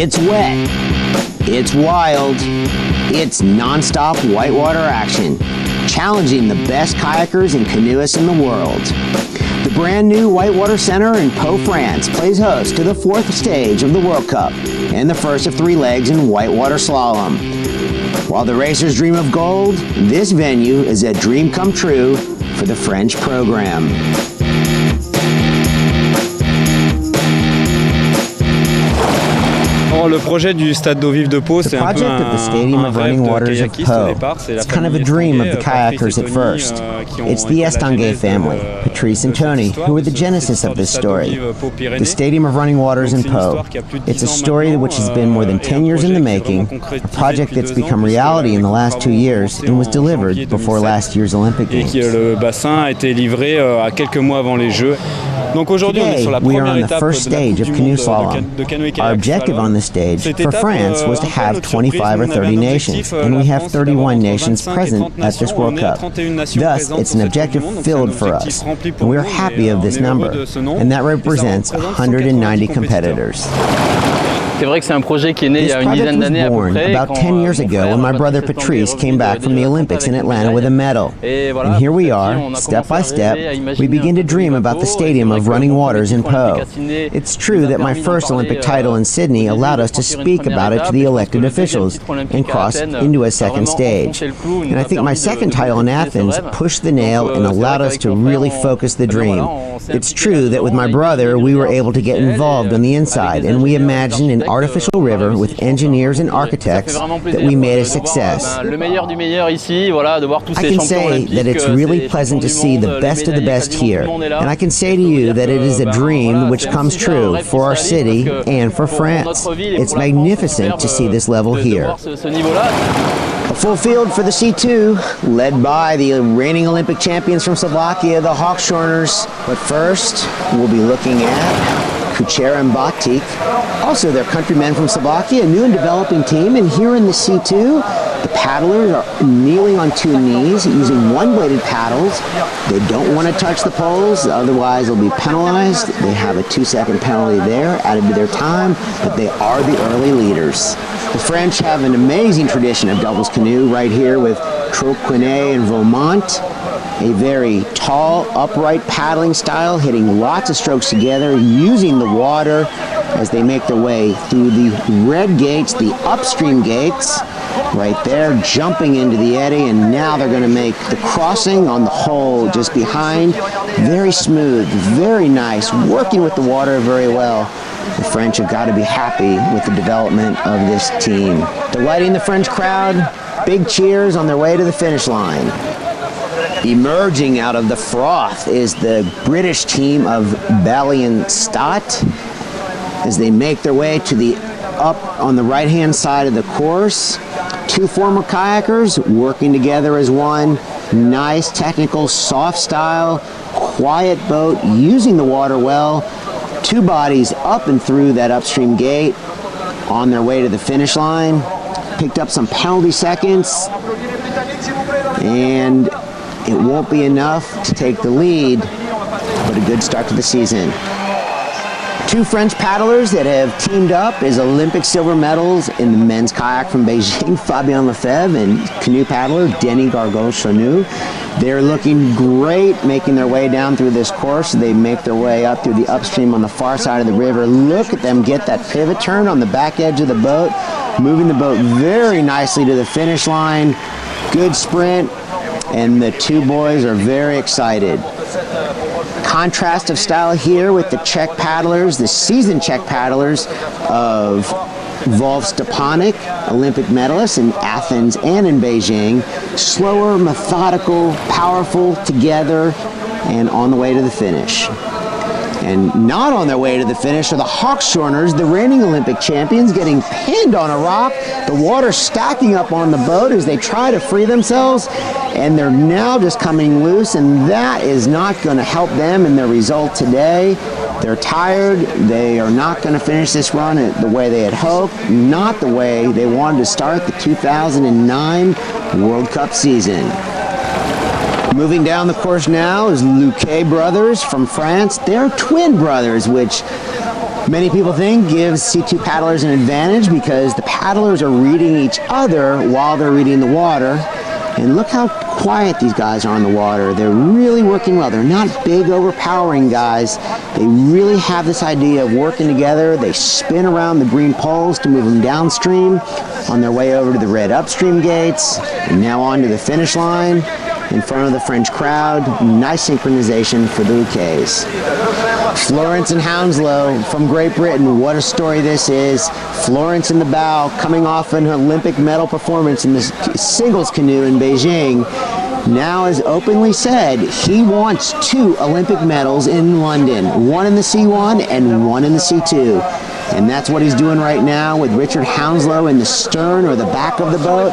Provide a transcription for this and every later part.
It's wet, it's wild, it's non-stop whitewater action, challenging the best kayakers and canoeists in the world. The brand new Whitewater Center in Pau, France plays host to the fourth stage of the World Cup and the first of three legs in whitewater slalom. While the racers dream of gold, this venue is a dream come true for the French program. Le projet du stade d'eau vive de Pau, c'est un peu un rêve de kayakiste au départ. It's kind of a dream of the kayakers at first. It's the Estanguet family, Patrice and Tony, who were the genesis of this story. The Stadium of Running Waters in Pau. It's a story which has been more than 10 years in the making, a project that's become reality in the last 2 years and was delivered before last year's Olympic Games. Le bassin a été livré à quelques mois avant les Jeux. Donc aujourd'hui, on est sur la première étape de la Coupe du monde de canoë kayak. Our objective on this stage for France was to have 25 or 30 nations, and we have 31 nations present at this World Cup. Thus, it's an objective filled for us, and we're happy of this number, and that represents 190 competitors. C'est vrai que c'est un projet qui est né il y a une dizaine d'années à peu près. About 10 years ago when my brother Patrice came back from the Olympics in Atlanta with a medal. And here we are, step by step, we begin to dream about the Stadium of Running Waters in Pau. It's true that my first Olympic title in Sydney allowed us to speak about it to the elected officials and cross into a second stage. And I think my second title in Athens pushed the nail and allowed us to really focus the dream. It's true that with my brother we were able to get involved on the inside, and we imagined an artificial river with engineers and architects that we made a success. I can say that it's really pleasant to see the best of the best here, and I can say to you that it is a dream which comes true for our city and for France. It's magnificent to see this level here. A full field for the C2, led by the reigning Olympic champions from Slovakia, the Hawkshorners. But first, we'll be looking at Kuchera and Batik, also their countrymen from Slovakia, a new and developing team. And here in the C2, the paddlers are kneeling on two knees using one-bladed paddles. They don't want to touch the poles, otherwise they'll be penalized. They have a 2-second penalty there added to their time, but they are the early leaders. The French have an amazing tradition of doubles canoe right here with Troquinet and Vaumont. A very tall, upright paddling style, hitting lots of strokes together, using the water as they make their way through the red gates, the upstream gates, right there, jumping into the eddy, and now they're going to make the crossing on the hole just behind. Very smooth, very nice, working with the water very well. The French have got to be happy with the development of this team. Delighting the French crowd, big cheers on their way to the finish line. Emerging out of the froth is the British team of Ballion-Stott as they make their way to the up on the right-hand side of the course. Two former kayakers working together as one. Nice, technical, soft style, quiet boat, using the water well. Two bodies up and through that upstream gate on their way to the finish line. Picked up some penalty seconds, and it won't be enough to take the lead, but a good start to the season. Two French paddlers that have teamed up as Olympic silver medals in the men's kayak from Beijing, Fabien Lefebvre, and canoe paddler Denis Gargaud-Chanou. They're looking great, making their way down through this course. They make their way up through the upstream on the far side of the river. Look at them get that pivot turn on the back edge of the boat, moving the boat very nicely to the finish line. Good sprint, and the two boys are very excited. Contrast of style here with the Czech paddlers, the seasoned Czech paddlers of Wolf Stepanek, Olympic medalist in Athens and in Beijing. Slower, methodical, powerful, together, and on the way to the finish. And not on their way to the finish are the Hawkshorners, the reigning Olympic champions, getting pinned on a rock. The water stacking up on the boat as they try to free themselves, and they're now just coming loose, and that is not going to help them in their result today. They're tired. They are not going to finish this run the way they had hoped, not the way they wanted to start the 2009 World Cup season. Moving down the course now is Luque brothers from France. They're twin brothers, which Many people think gives C2 paddlers an advantage because the paddlers are reading each other while they're reading the water. And look how quiet these guys are on the water. They're really working well. They're not big, overpowering guys. They really have this idea of working together. They spin around the green poles to move them downstream on their way over to the red upstream gates, and now on to the finish line in front of the French crowd. Nice synchronization for the bouquets. Florence and Hounslow from Great Britain. What a story this is. Florence in the bow, coming off an Olympic medal performance in the singles canoe in Beijing. Now has openly said he wants 2 Olympic medals in London, 1 in the C1 and 1 in the C2. And that's what he's doing right now with Richard Hounslow in the stern or the back of the boat.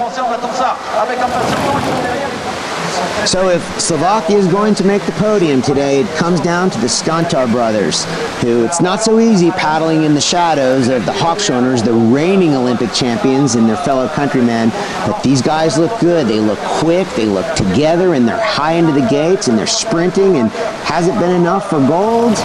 So if Slovakia is going to make the podium today, it comes down to the Skantar brothers, who it's not so easy paddling in the shadows of the Hawkshoners, the reigning Olympic champions, and their fellow countrymen. But these guys look good. They look quick. They look together, and they're high into the gates, and they're sprinting. And has it been enough for gold?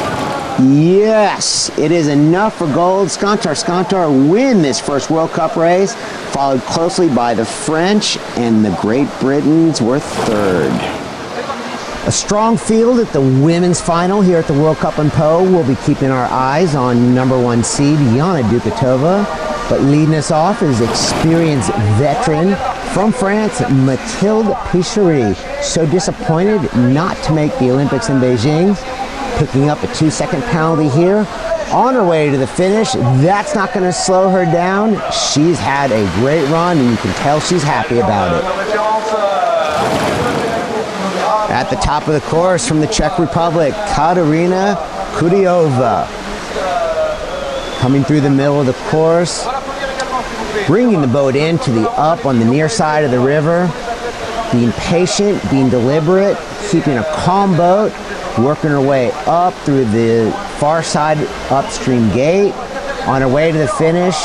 Yes, it is enough for gold. Skantar win this first World Cup race, followed closely by the French, and the Great Britons were third. A strong field at the women's final here at the World Cup in Po. We'll be keeping our eyes on number 1 seed Yana Dukatova, but leading us off is experienced veteran from France, Mathilde Pichery. So disappointed not to make the Olympics in Beijing. Picking up a 2-second penalty here. On her way to the finish, that's not going to slow her down. She's had a great run, and you can tell she's happy about it. At the top of the course from the Czech Republic, Katarina Kudiova. Coming through the middle of the course, bringing the boat into the up on the near side of the river, being patient, being deliberate, keeping a calm boat, working her way up through the far side upstream gate on her way to the finish.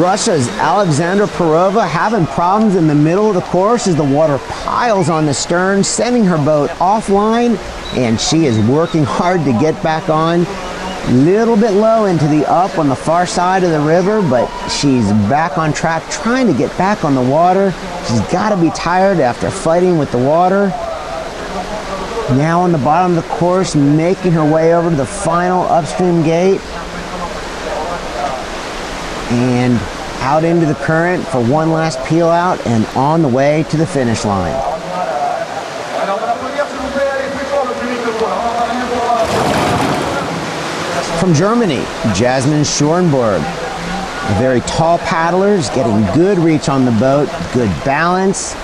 Russia's Alexandra Perova having problems in the middle of the course as the water piles on the stern, sending her boat offline, and she is working hard to get back on. Little bit low into the up on the far side of the river, but she's back on track, trying to get back on the water. She's got to be tired after fighting with the water. Now on the bottom of the course, making her way over to the final upstream gate. And out into the current for one last peel out, and on the way to the finish line. From Germany, Jazmin Schoenberg. A very tall paddler, is getting good reach on the boat, good balance,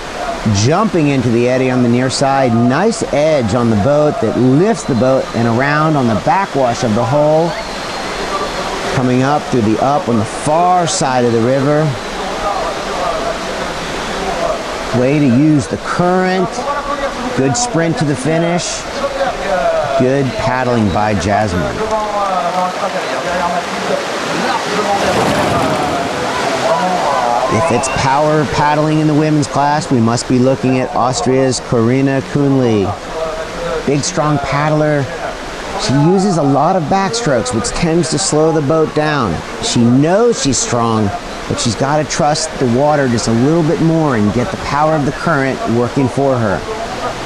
jumping into the eddy on the near side. Nice edge on the boat that lifts the boat and around on the backwash of the hull. Coming up through the up on the far side of the river. Way to use the current. Good sprint to the finish. Good paddling by Jazmin. If it's power paddling in the women's class, we must be looking at Austria's Corinna Kuhnli. Big, strong paddler. She uses a lot of backstrokes, which tends to slow the boat down. She knows she's strong, but she's got to trust the water just a little bit more and get the power of the current working for her.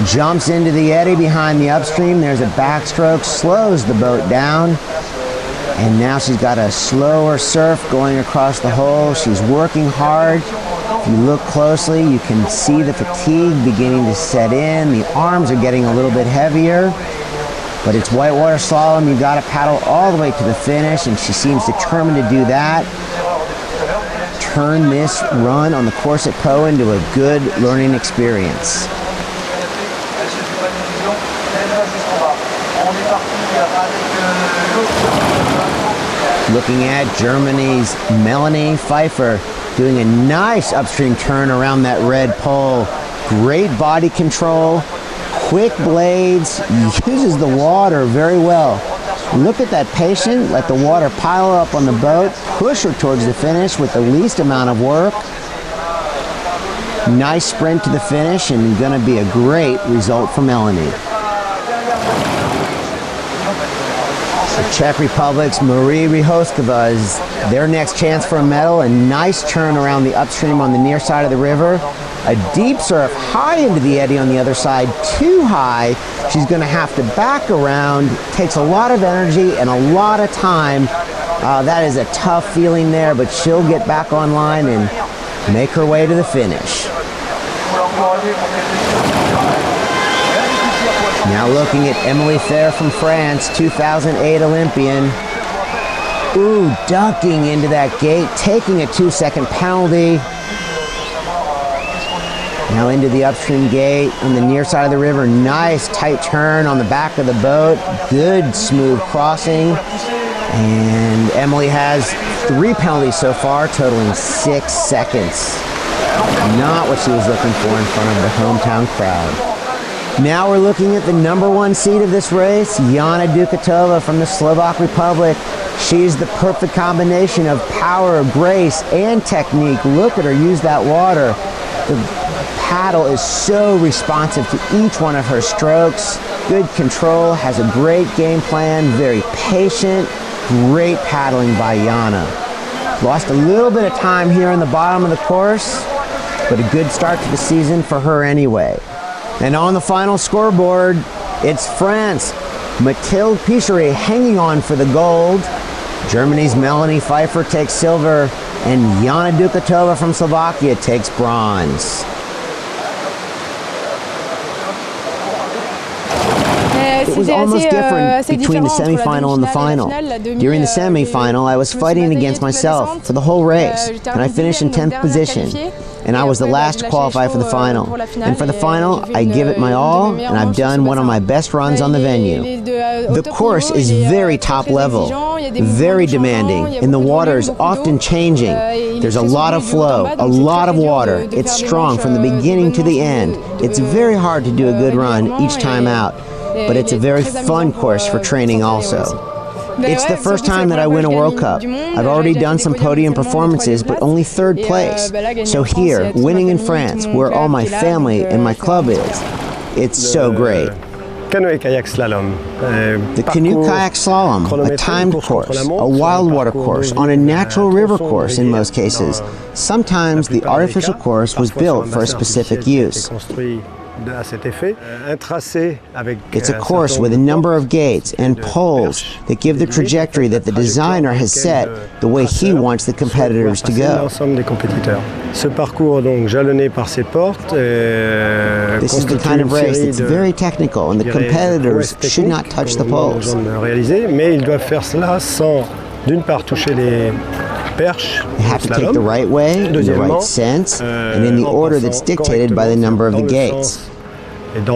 Jumps into the eddy behind the upstream. There's a backstroke, slows the boat down. And now she's got a slower surf going across the hull. She's working hard. If you look closely, you can see the fatigue beginning to set in. The arms are getting a little bit heavier. But it's whitewater slalom. You've got to paddle all the way to the finish, and she seems determined to do that. Turn this run on the course at Po into a good learning experience. Looking at Germany's Melanie Pfeiffer doing a nice upstream turn around that red pole. Great body control, quick blades, uses the water very well. Look at that patient, let the water pile up on the boat, push her towards the finish with the least amount of work. Nice sprint to the finish and going to be a great result for Melanie. The Czech Republic's Marie Ryhoskova is their next chance for a medal. A nice turn around the upstream on the near side of the river. A deep surf high into the eddy on the other side, too high. She's going to have to back around. Takes a lot of energy and a lot of time. That is a tough feeling there, but she'll get back online and make her way to the finish. Now looking at Emily Fair from France, 2008 Olympian. Ooh, ducking into that gate, taking a 2-second penalty. Now into the upstream gate on the near side of the river. Nice tight turn on the back of the boat. Good smooth crossing. And Emily has 3 penalties so far, totaling 6 seconds. Not what she was looking for in front of the hometown crowd. Now we're looking at the #1 seed of this race, Jana Dukatova from the Slovak Republic. She's the perfect combination of power, grace, and technique. Look at her use that water. The paddle is so responsive to each one of her strokes. Good control, has a great game plan, very patient, great paddling by Jana. Lost a little bit of time here in the bottom of the course, but a good start to the season for her anyway. And on the final scoreboard, it's France. Mathilde Pichery hanging on for the gold. Germany's Melanie Pfeiffer takes silver, and Jana Dukatova from Slovakia takes bronze. It was almost different between the semifinal and the final. During the semifinal, I was fighting against myself for the whole race, and I finished in 10th position, and I was the last to qualify for the final. And for the final, I give it my all, and I've done one of my best runs on the venue. The course is very top level, very demanding, and the water is often changing. There's a lot of flow, a lot of water. It's strong from the beginning to the end. It's very hard to do a good run each time out. But it's a very fun course for training also. It's the first time that I win a World Cup. I've already done some podium performances, but only 3rd place. So here, winning in France, where all my family and my club is, it's so great. Canoe Kayak Slalom. The Canoe Kayak Slalom, a timed course, a wild water course, on a natural river course in most cases. Sometimes the artificial course was built for a specific use. It's a course with a number of gates and poles that give the trajectory that the designer has set the way he wants the competitors to go. This is the kind of race that's very technical, and the competitors should not touch the poles. They have to take the right way, in the right sense, and in the order that's dictated by the number of the gates. And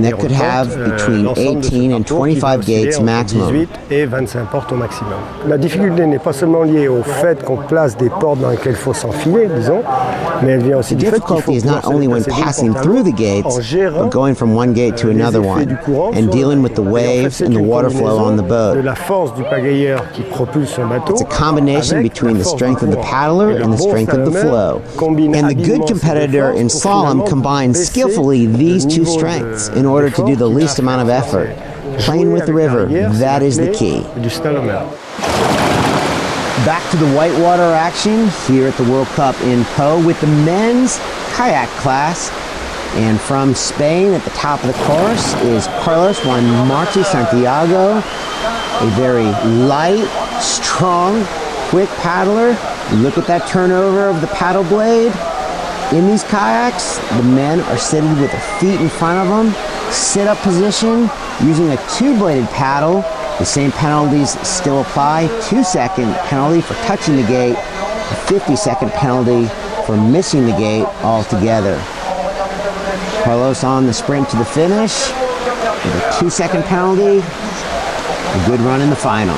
that could have between 18 and 25 gates maximum. La difficulté n'est pas seulement liée au fait qu'on place des portes dans lesquelles il faut s'enfiler, disons, mais elle vient aussi du fait qu'il faut is not only when passing through the gates, but going from one gate to another one, and dealing with the waves and the water flow on the boat. It's a combination between the strength of the paddler and the strength of the flow. And the good competitor in slalom combines skillfully these two strengths in order to do the least amount of effort. Playing with the river, that is the key. Back to the whitewater action here at the World Cup in Po with the men's kayak class. And from Spain at the top of the course is Carlos Juan Marchi Santiago, a very light, strong, quick paddler. Look at that turnover of the paddle blade. In these kayaks, the men are seated with their feet in front of them, sit-up position, using a 2-bladed paddle. The same penalties still apply. 2-second penalty for touching the gate, a 50-second penalty for missing the gate altogether. Carlos on the sprint to the finish with a 2-second penalty. A good run in the final.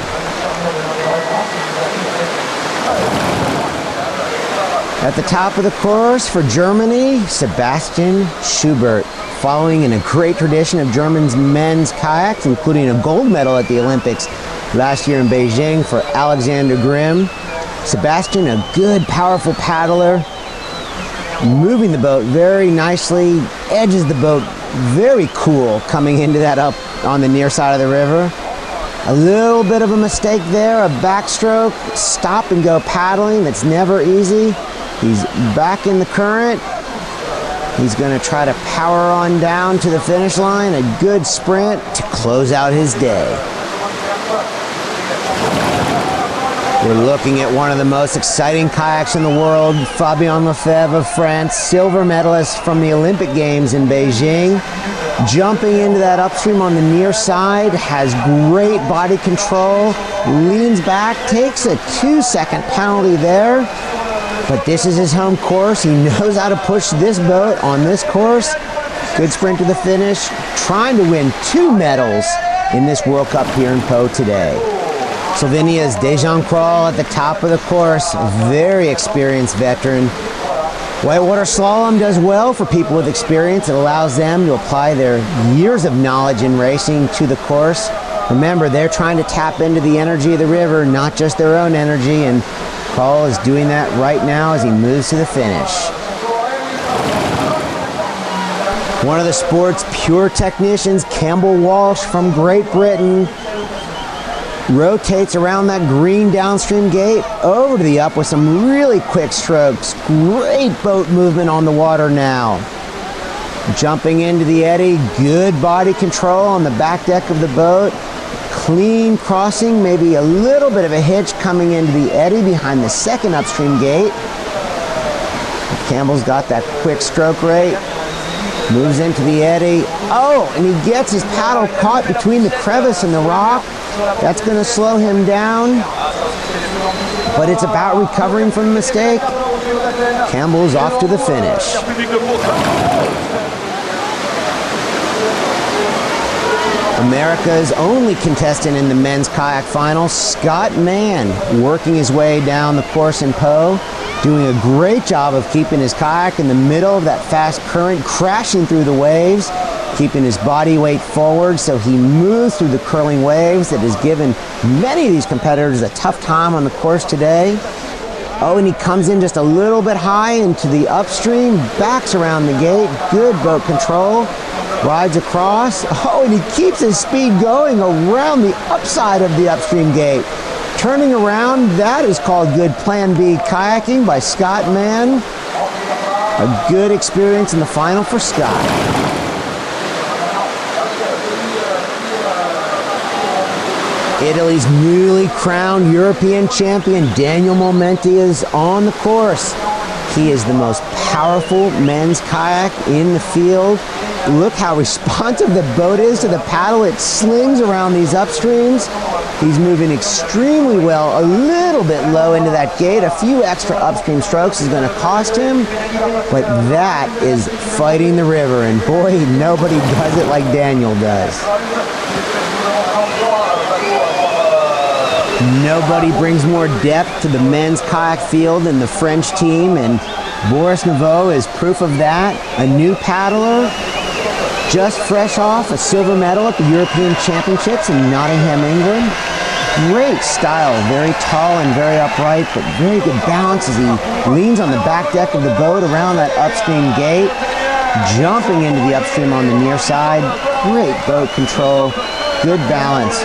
At the top of the course for Germany, Sebastian Schubert, following in a great tradition of German's men's kayaks, including a gold medal at the Olympics last year in Beijing for Alexander Grimm. Sebastian, a good, powerful paddler, moving the boat very nicely, edges the boat very cool coming into that up on the near side of the river. A little bit of a mistake there, a backstroke, stop and go paddling, that's never easy. He's back in the current. He's going to try to power on down to the finish line, a good sprint to close out his day. We're looking at one of the most exciting kayaks in the world, Fabien Lefebvre of France, silver medalist from the Olympic Games in Beijing. Jumping into that upstream on the near side, has great body control, leans back, takes a 2-second penalty there. But this is his home course. He knows how to push this boat on this course. Good sprint to the finish, trying to win 2 medals in this World Cup here in Po today. Slovenia's Dejan Král at the top of the course, very experienced veteran. Whitewater slalom does well for people with experience. It allows them to apply their years of knowledge in racing to the course. Remember, they're trying to tap into the energy of the river, not just their own energy, and Král is doing that right now as he moves to the finish. One of the sport's pure technicians, Campbell Walsh from Great Britain, rotates around that green downstream gate over to the up with some really quick strokes. Great boat movement on the water now. Jumping into the eddy, good body control on the back deck of the boat. Clean crossing, maybe a little bit of a hitch coming into the eddy behind the second upstream gate. Campbell's got that quick stroke rate. Moves into the eddy. Oh, and he gets his paddle caught between the crevice and the rock. That's going to slow him down. But it's about recovering from a mistake. Campbell's off to the finish. America's only contestant in the men's kayak final, Scott Mann, working his way down the course in Po, doing a great job of keeping his kayak in the middle of that fast current, crashing through the waves, keeping his body weight forward so he moves through the curling waves that has given many of these competitors a tough time on the course today. Oh, and he comes in just a little bit high into the upstream, backs around the gate, good boat control, rides across. Oh, and he keeps his speed going around the upside of the upstream gate. Turning around, that is called good Plan B kayaking by Scott Mann. A good experience in the final for Scott. Italy's newly crowned European champion, Daniel Momenti, is on the course. He is the most powerful men's kayak in the field. Look how responsive the boat is to the paddle. It slings around these upstreams. He's moving extremely well, a little bit low into that gate. A few extra upstream strokes is going to cost him, but that is fighting the river, and boy, nobody does it like Daniel does. Nobody brings more depth to the men's kayak field than the French team, and Boris Nouveau is proof of that. A new paddler, just fresh off a silver medal at the European Championships in Nottingham, England. Great style, very tall and very upright, but very good balance as he leans on the back deck of the boat around that upstream gate, jumping into the upstream on the near side. Great boat control, good balance.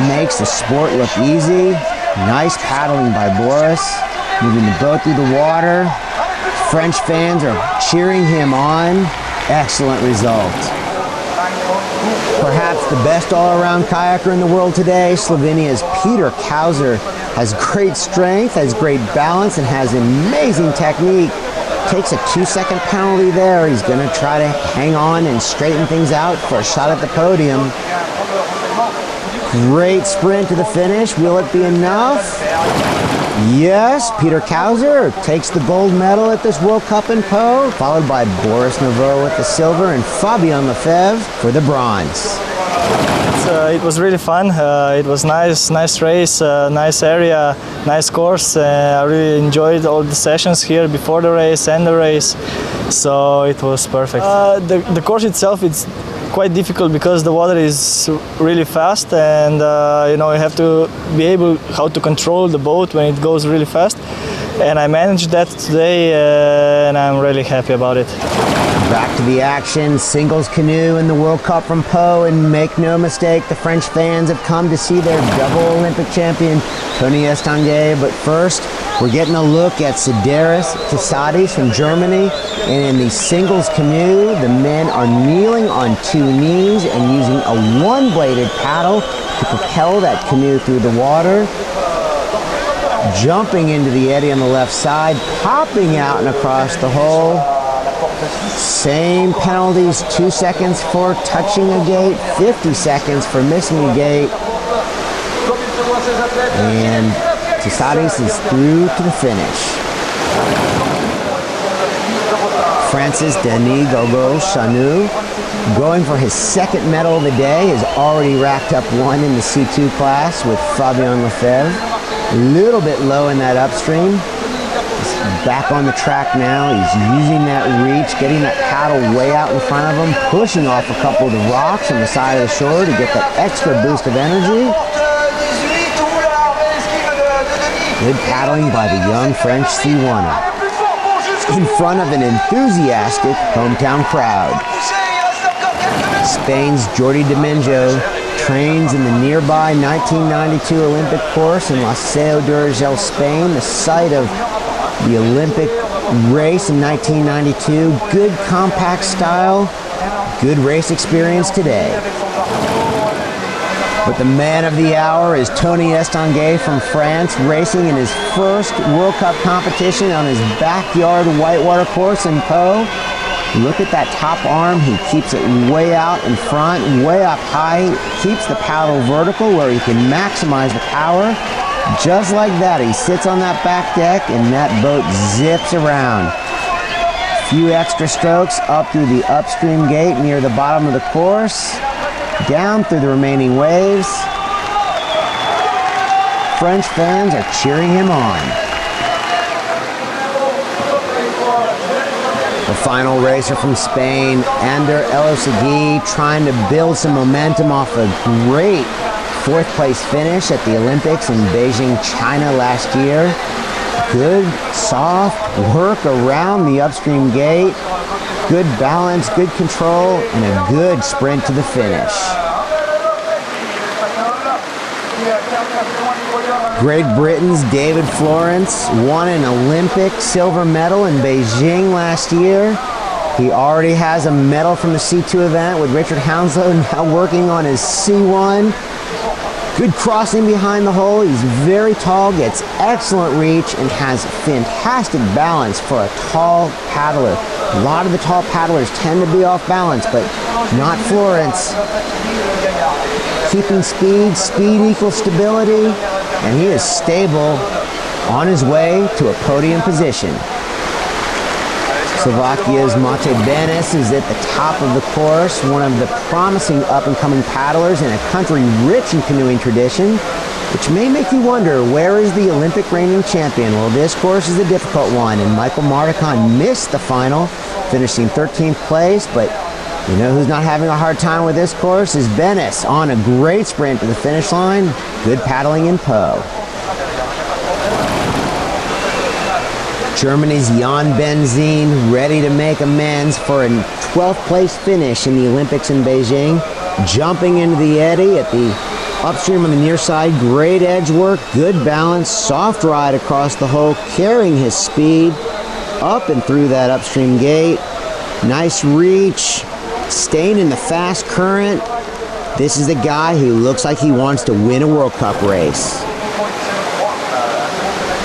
Makes the sport look easy. Nice paddling by Boris, moving the boat through the water. French fans are cheering him on. Excellent result. Perhaps the best all-around kayaker in the world today, Slovenia's Peter Kauser, has great strength, has great balance, and has amazing technique. Takes a 2-second penalty there. He's going to try to hang on and straighten things out for a shot at the podium. Great sprint to the finish. Will it be enough? Yes, Peter Kauser takes the gold medal at this World Cup in Po, followed by Boris Nouveau with the silver and Fabien Lefebvre for the bronze. It was really fun. It was nice race, nice area, nice course. I really enjoyed all the sessions here before the race and the race, so it was perfect. The course itself, it's quite difficult because the water is really fast, and you have to be able how to control the boat when it goes really fast. and I managed that today, and I'm really happy about it. Back to the action, singles canoe in the World Cup from Po, and make no mistake, the French fans have come to see their double Olympic champion, Tony Estanguet. But first, we're getting a look at Sideris Tisadis from Germany. And in the singles canoe, the men are kneeling on 2 knees and using a one-bladed paddle to propel that canoe through the water. Jumping into the eddy on the left side, popping out and across the hole. Same penalties, 2 seconds for touching a gate, 50 seconds for missing a gate. And Tisadis is through to the finish. Francis Denis Gogo Canoe, going for his 2nd medal of the day, has already racked up 1 in the C2 class with Fabien Lefebvre. A little bit low in that upstream. Back on the track now, he's using that reach, getting that paddle way out in front of him, pushing off a couple of the rocks on the side of the shore to get that extra boost of energy. Good paddling by the young French C1er in front of an enthusiastic hometown crowd. Spain's Jordi Domenjo trains in the nearby 1992 Olympic course in La Seu d'Urgell, Spain, the site of the Olympic race in 1992. Good compact style, good race experience today. But the man of the hour is Tony Estanguet from France, racing in his first World Cup competition on his backyard whitewater course in Po. Look at that top arm. He keeps it way out in front, way up high, keeps the paddle vertical where he can maximize the power. Just like that, he sits on that back deck and that boat zips around. Few extra strokes up through the upstream gate near the bottom of the course, down through the remaining waves. French fans are cheering him on. The final racer from Spain, Ander Elosegui, trying to build some momentum off a great 4th place finish at the Olympics in Beijing, China last year. Good, soft work around the upstream gate. Good balance, good control, and a good sprint to the finish. Great Britain's David Florence won an Olympic silver medal in Beijing last year. He already has a medal from the C2 event with Richard Hounslow, now working on his C1. Good crossing behind the hole. He's very tall, gets excellent reach, and has fantastic balance for a tall paddler. A lot of the tall paddlers tend to be off balance, but not Florence. Keeping speed equals stability, and he is stable on his way to a podium position. Slovakia's Mate Benes is at the top of the course, one of the promising up-and-coming paddlers in a country rich in canoeing tradition, which may make you wonder, where is the Olympic reigning champion? Well, this course is a difficult one, and Michael Marticon missed the final, finishing 13th place, but you know who's not having a hard time with this course is Benes, on a great sprint to the finish line. Good paddling in Po. Germany's Jan Benzin ready to make amends for a 12th place finish in the Olympics in Beijing. Jumping into the eddy at the upstream on the near side. Great edge work, good balance, soft ride across the hole, carrying his speed up and through that upstream gate. Nice reach, staying in the fast current. This is the guy who looks like he wants to win a World Cup race.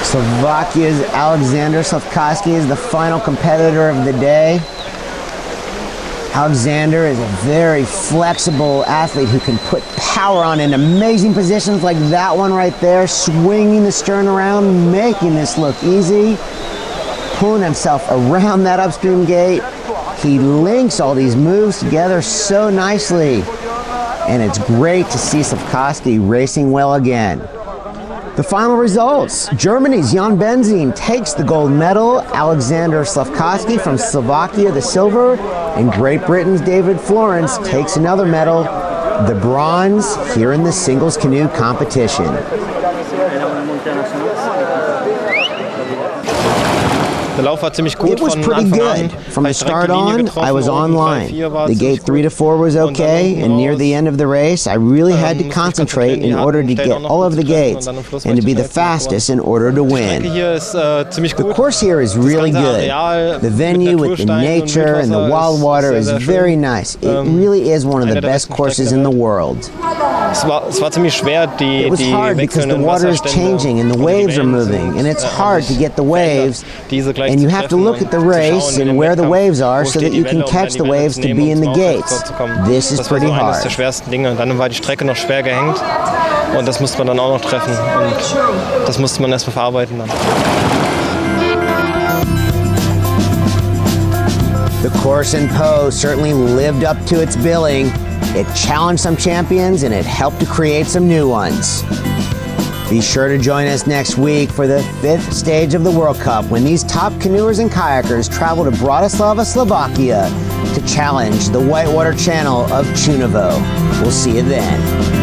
Slovakia's Alexander Slavkovsky is the final competitor of the day. Alexander is a very flexible athlete who can put power on in amazing positions like that one right there, swinging the stern around, making this look easy, pulling himself around that upstream gate. He links all these moves together so nicely, and it's great to see Slavkovsky racing well again. The final results: Germany's Jan Benzin takes the gold medal, Alexander Slavkovsky from Slovakia the silver, and Great Britain's David Florence takes another medal, the bronze, here in the singles canoe competition. Der Lauf war ziemlich gut. It was pretty good. From the start on, I was online. The gate 3 to 4 was okay, and near the end of the race, I really had to concentrate in order to get all of the gates and to be the fastest in order to win. The course here is really good. The venue with the nature and the wild water is very nice. It really is one of the best courses in the world. It was hard because the water is changing and the waves are moving, and it's hard to get the waves, and you have to look at the race and where the waves are so that you can catch the waves to be in the gates. This is pretty hard. Das war eines der schwersten Dinge. Und dann war die Strecke noch schwer gehängt und das musste man dann auch noch treffen und das musste man erstmal verarbeiten dann. The course in Po certainly lived up to its billing. It challenged some champions and it helped to create some new ones. Be sure to join us next week for the 5th stage of the World Cup when these top canoers and kayakers travel to Bratislava, Slovakia to challenge the whitewater channel of Čunovo. We'll see you then.